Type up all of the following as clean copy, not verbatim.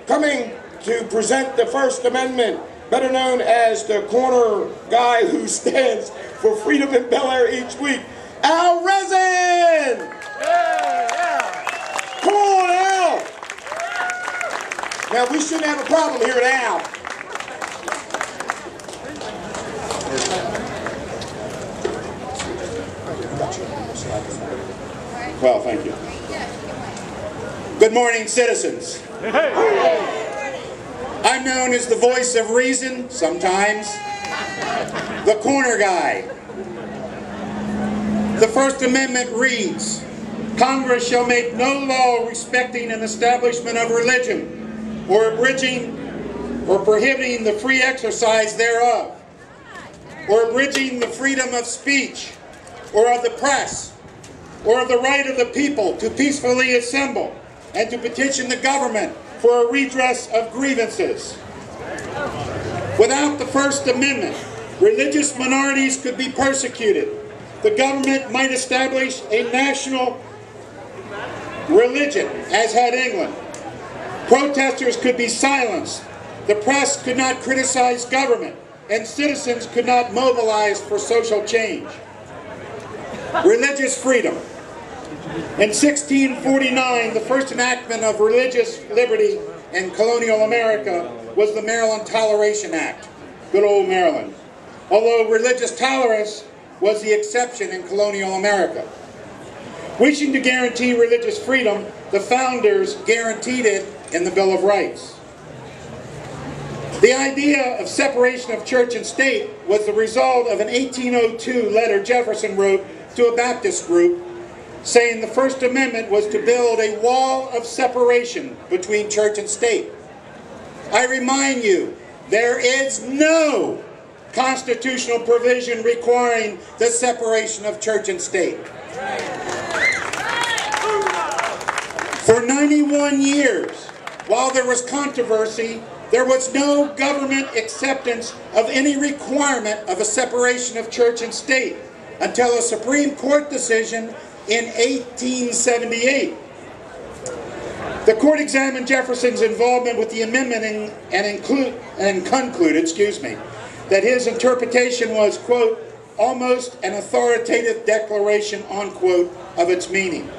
coming to present the First Amendment, better known as the corner guy who stands for freedom in Bel Air each week, Al Rezin! Come on, Al! Now, we shouldn't have a problem here at Al. Well, thank you. Good morning, citizens. I'm known as the voice of reason, sometimes. The corner guy. The First Amendment reads, Congress shall make no law respecting an establishment of religion, or abridging or prohibiting the free exercise thereof, or abridging the freedom of speech, or of the press, or of the right of the people to peacefully assemble and to petition the government for a redress of grievances. Without the First Amendment, religious minorities could be persecuted. The government might establish a national religion, as had England. Protesters could be silenced. The press could not criticize government, and citizens could not mobilize for social change. Religious freedom. In 1649, the first enactment of religious liberty in colonial America was the Maryland Toleration Act. Good old Maryland. Although religious tolerance was the exception in colonial America. Wishing to guarantee religious freedom, the founders guaranteed it in the Bill of Rights. The idea of separation of church and state was the result of an 1802 letter Jefferson wrote to a Baptist group saying the First Amendment was to build a wall of separation between church and state. I remind you, there is no constitutional provision requiring the separation of church and state. For 91 years, while there was controversy, there was no government acceptance of any requirement of a separation of church and state until a Supreme Court decision in 1878. The court examined Jefferson's involvement with the amendment and concluded, that his interpretation was, quote, almost an authoritative declaration, unquote, of its meaning.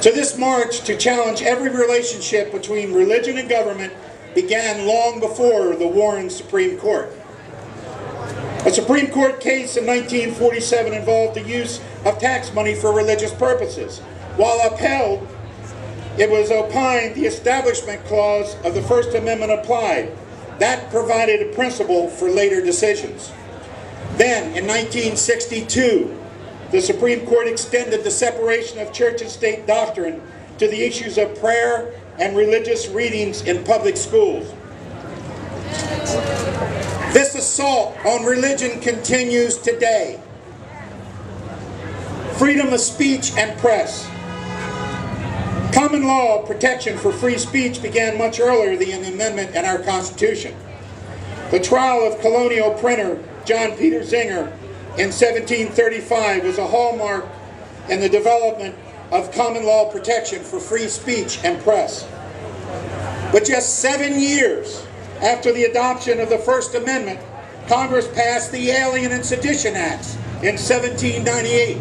So this march to challenge every relationship between religion and government began long before the Warren Supreme Court. A Supreme Court case in 1947 involved the use of tax money for religious purposes. While upheld, it was opined the Establishment Clause of the First Amendment applied. That provided a principle for later decisions. Then, in 1962, the Supreme Court extended the separation of church and state doctrine to the issues of prayer and religious readings in public schools. This assault on religion continues today. Freedom of speech and press. Common law protection for free speech began much earlier than the amendment in our Constitution. The trial of colonial printer John Peter Zenger in 1735 was a hallmark in the development of common law protection for free speech and press. But just 7 years after the adoption of the First Amendment, Congress passed the Alien and Sedition Acts in 1798.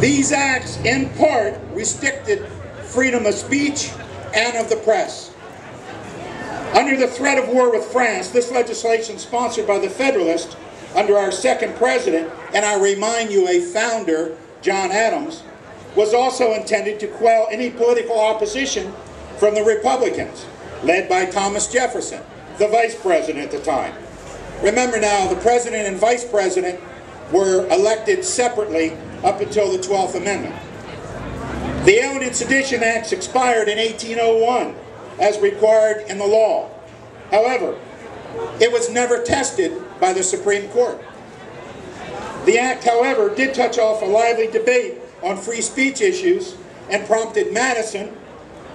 These acts, in part, restricted freedom of speech and of the press. Under the threat of war with France, this legislation, sponsored by the Federalists under our second president, and I remind you, a founder, John Adams, was also intended to quell any political opposition from the Republicans, led by Thomas Jefferson, the vice president at the time. Remember now, the president and vice president were elected separately up until the 12th Amendment. The Alien and Sedition Acts expired in 1801 as required in the law. However, it was never tested by the Supreme Court. The act, however, did touch off a lively debate on free speech issues and prompted Madison,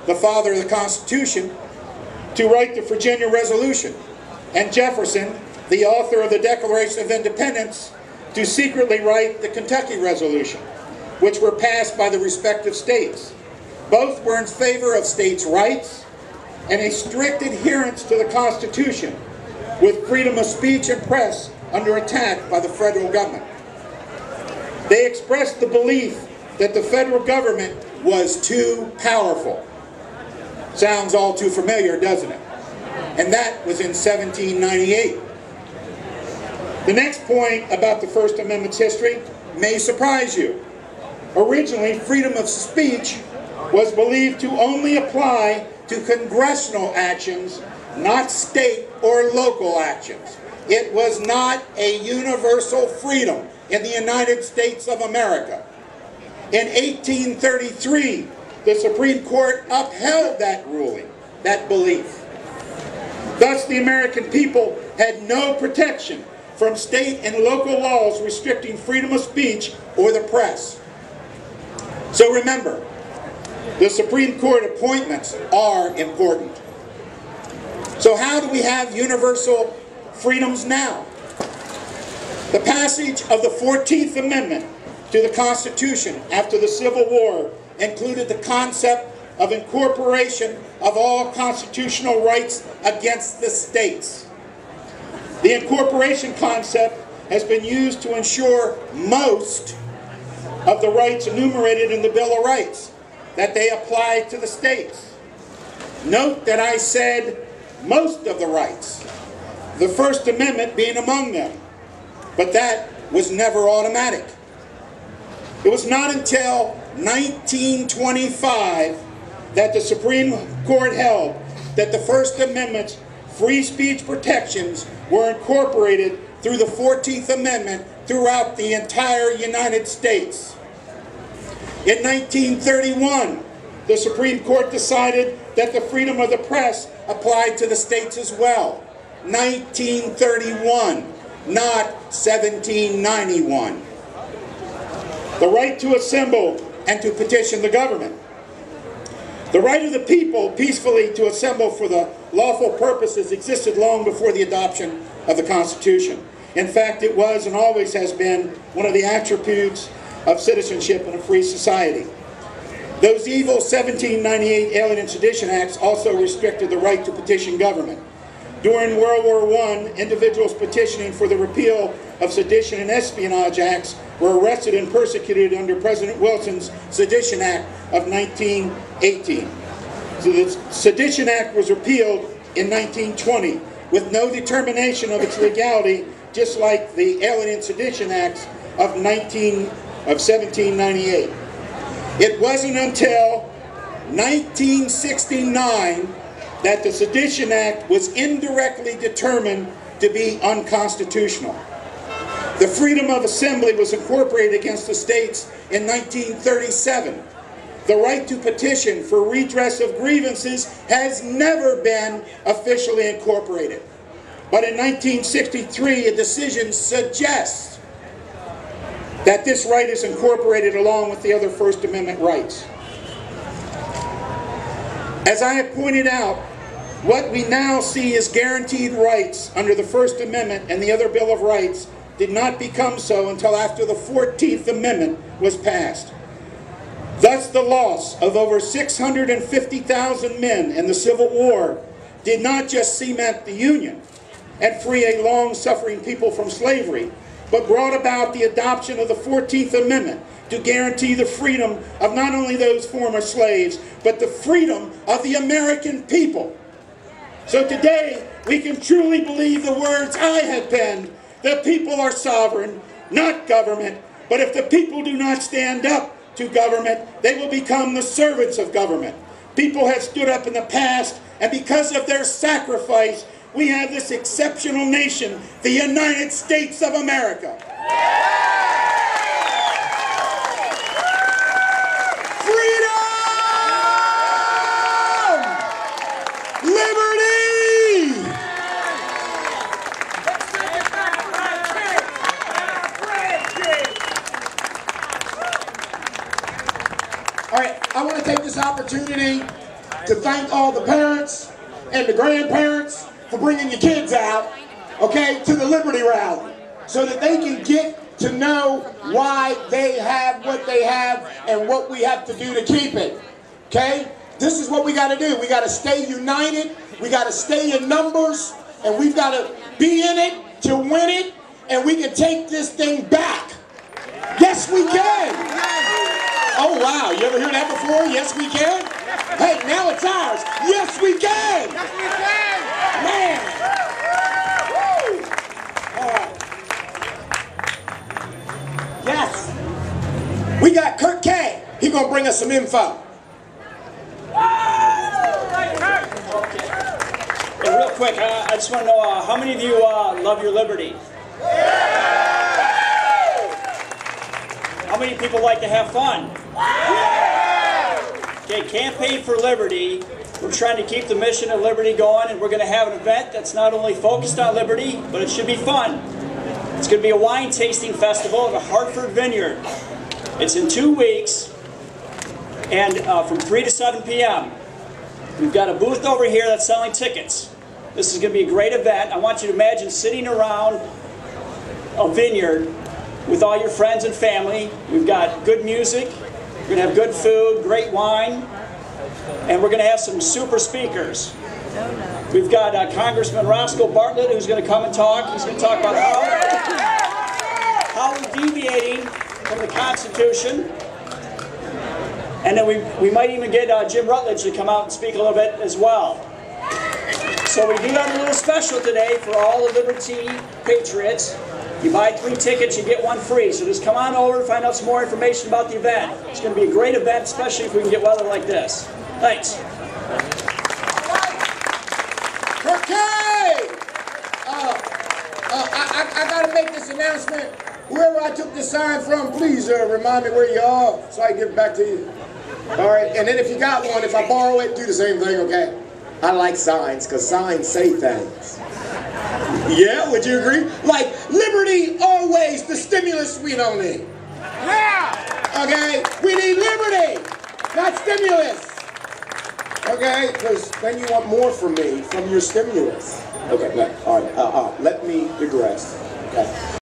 the father of the Constitution, to write the Virginia Resolution, and Jefferson, the author of the Declaration of Independence, to secretly write the Kentucky Resolution, which were passed by the respective states. Both were in favor of states' rights and a strict adherence to the Constitution, with freedom of speech and press under attack by the federal government. They expressed the belief that the federal government was too powerful. Sounds all too familiar, doesn't it? And that was in 1798. The next point about the First Amendment's history may surprise you. Originally, freedom of speech was believed to only apply to congressional actions, not state or local actions. It was not a universal freedom in the United States of America. In 1833, the Supreme Court upheld that ruling, that belief. Thus, the American people had no protection from state and local laws restricting freedom of speech or the press. So remember, the Supreme Court appointments are important. So how do we have universal freedoms now? The passage of the 14th Amendment to the Constitution after the Civil War included the concept of incorporation of all constitutional rights against the states. The incorporation concept has been used to ensure most of the rights enumerated in the Bill of Rights, that they apply to the states. Note that I said most of the rights, the First Amendment being among them, but that was never automatic. It was not until 1925 that the Supreme Court held that the First Amendment's free speech protections were incorporated through the 14th Amendment throughout the entire United States. In 1931, the Supreme Court decided that the freedom of the press applied to the states as well. 1931, not 1791. The right to assemble and to petition the government. The right of the people peacefully to assemble for the lawful purposes existed long before the adoption of the Constitution. In fact, it was and always has been one of the attributes of citizenship in a free society. Those evil 1798 Alien and Sedition Acts also restricted the right to petition government. During World War I, individuals petitioning for the repeal of Sedition and Espionage Acts were arrested and persecuted under President Wilson's Sedition Act of 1918. So the Sedition Act was repealed in 1920 with no determination of its legality, just like the Alien and Sedition Acts of 1798. It wasn't until 1969 that the Sedition Act was indirectly determined to be unconstitutional. The freedom of assembly was incorporated against the states in 1937. The right to petition for redress of grievances has never been officially incorporated. But in 1963, a decision suggests that this right is incorporated along with the other First Amendment rights. As I have pointed out, what we now see as guaranteed rights under the First Amendment and the other Bill of Rights did not become so until after the 14th Amendment was passed. Thus, the loss of over 650,000 men in the Civil War did not just cement the Union and free a long-suffering people from slavery, but brought about the adoption of the 14th Amendment to guarantee the freedom of not only those former slaves, but the freedom of the American people. So today, we can truly believe the words I have penned: the people are sovereign, not government, but if the people do not stand up to government, they will become the servants of government. People have stood up in the past, and because of their sacrifice, we have this exceptional nation, the United States of America. Freedom! Liberty! All right, I want to take this opportunity to thank all the parents and the grandparents for bringing your kids out, okay, to the Liberty Rally, so that they can get to know why they have what they have and what we have to do to keep it, okay? this is what we got to do. We got to stay united. We got to stay in numbers. And we've got to be in it to win it. And we can take this thing back. Yes, we can. Oh, wow. You ever hear that before? Yes, we can. Hey, now it's ours. Yes, we can. Yes, we can. Man. Woo. All right. Yes. We got Kurt K. He's going to bring us some info. Okay. And real quick, I just want to know how many of you love your liberty? How many people like to have fun? Okay, Campaign for Liberty. We're trying to keep the mission of liberty going, and we're going to have an event that's not only focused on liberty, but it should be fun. It's going to be a wine tasting festival at the Hartford Vineyard. It's in 2 weeks, and from 3 to 7 p.m. We've got a booth over here that's selling tickets. This is going to be a great event. I want you to imagine sitting around a vineyard with all your friends and family. We've got good music, we're going to have good food, great wine, and we're going to have some super speakers. We've got Congressman Roscoe Bartlett, who's going to come and talk. He's going to talk about how we're deviating from the Constitution. And then we might even get Jim Rutledge to come out and speak a little bit as well. So we do have a little special today for all the Liberty Patriots. You buy 3 tickets, you get 1 free. So just come on over and find out some more information about the event. It's going to be a great event, especially if we can get weather like this. Thanks. Okay. I got to make this announcement. Whoever I took the sign from, please remind me where you are so I can give it back to you. All right. And then if you got one, if I borrow it, do the same thing, okay? I like signs because signs say things. Yeah, would you agree? Like, liberty always, the stimulus we don't need. Yeah. Okay? We need liberty, not stimulus. Okay? Because then you want more from me, from your stimulus. Okay, all right. Let me digress. Okay.